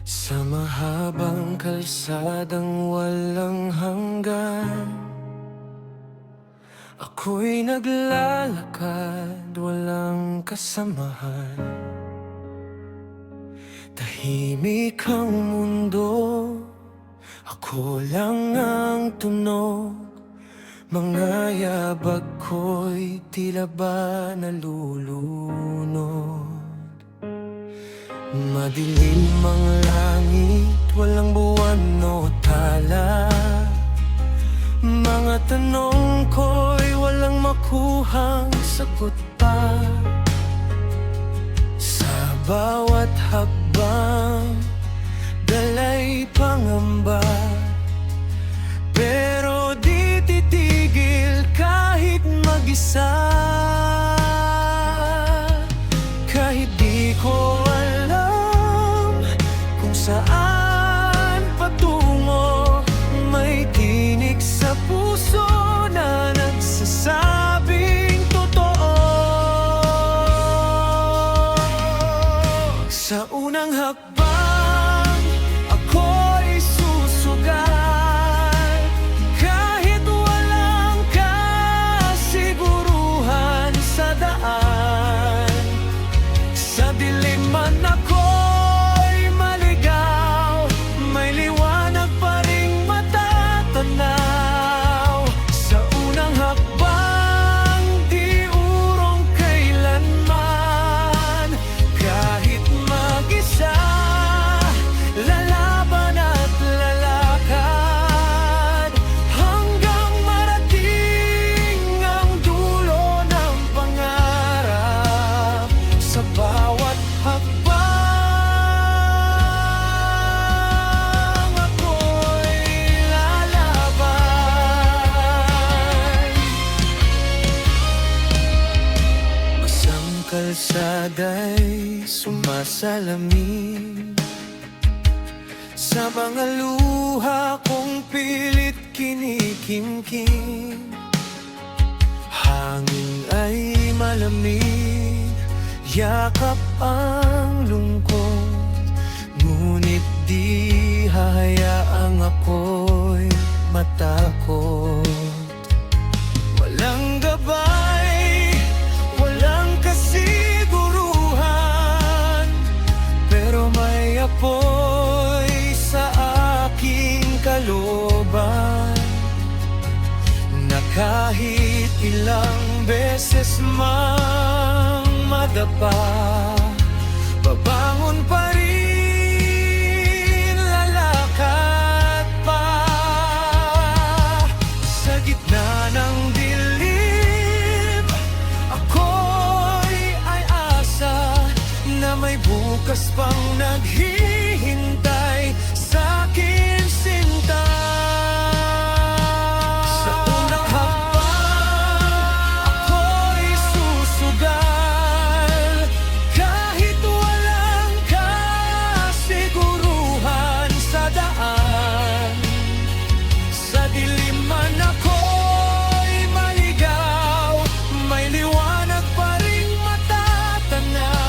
Sa mahabang kalsadang walang hanggan, ako'y naglalakad, walang kasamahan. Tahimik ang mundo, ako lang ang tunog. Mga yabag ko'y tila ba nalulunod. Madilim ang langit, walang buwan o tala. Mga tanong ko'y walang makuhang sagot pa. Sa bawat hakbang, dala'y pangamba. Pero di titigil kahit mag-isa. Kahit di ko alam kung saan patungo, may tinig sa puso na nagsasabing totoo. Sa unang hakbang, ako'y susugal. Kahit walang kasiguruhan sa daan, sa dilim man ako'y maligaw, may liwanag pa ring matatanaw. Sa unang hakbang, di urong kailanman. Kahit mag-isa, lalaban at lalakad, hanggang marating ang dulo ng pangarap. Sa bawat hakbang, ako'y lalaban. Masang kalsada'y sumasalamin sa mga luha kong pilit kinikimkim. Hangin ay malamig, yakap ang lungkot, ngunit di hahayaang ako'y matakot. Walang gabay, walang kasiguruhan, pero may apoy sa aking kalooban, na kahit ilang beses mang madapa, babangon pa rin, lalakad pa. Sa gitna ng dilim, ako'y ay asa na may bukas pang naghihintay sa'kin, sinta. Sa unang hakbang, ako'y susugal. Kahit walang kasiguruhan sa daan, sa dilim man ako'y maligaw, may liwanag pa ring matatanaw.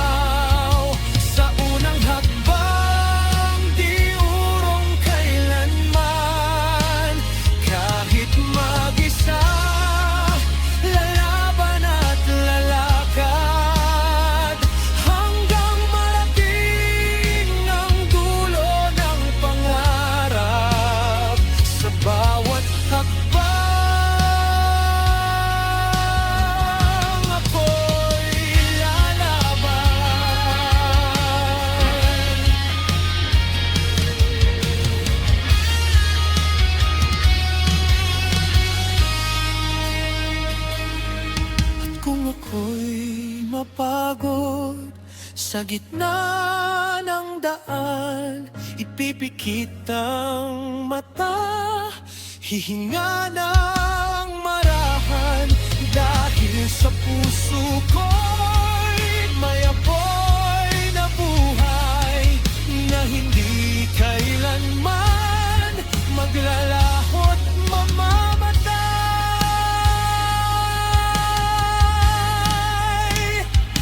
Sa unang hakbang, di urong kailanman. Kahit mag-isa, lalaban at lalakad, hanggang marating ang dulo ng pangarap. Sa bawat hakbang, ako'y lalaban. At kung ako'y mapagod sa gitna ng daan, ipipikit ang mata, hihinga ng marahan, dahil sa puso ko'y may apoy na buhay, na hindi kailanman maglalaho't mamamatay.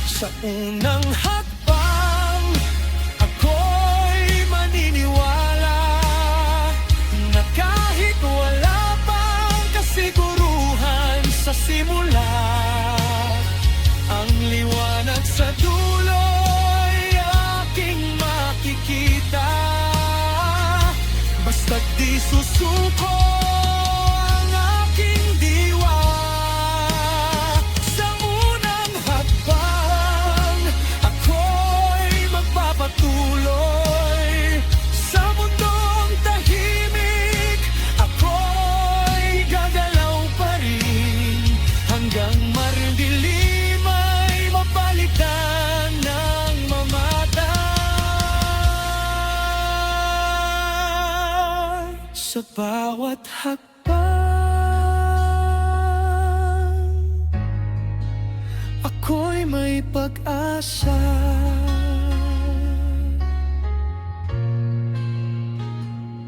Sa unang hakbang, ako'y maniniwala. Isusuko ang aking diwa sa unang hakbang. Ako'y magpapatuloy sa mundong tahimik. Ako'y gagalaw pa rin hanggang maridilim ay mapalitan ng mamatay. Sa bawat hakbang, ako'y may pag-asa.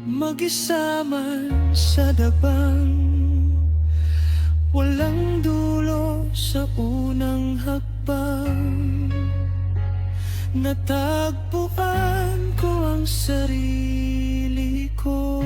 Mag-isa man sa dabang, walang dulo sa unang hakbang. Natagpuan ko ang sarili ko.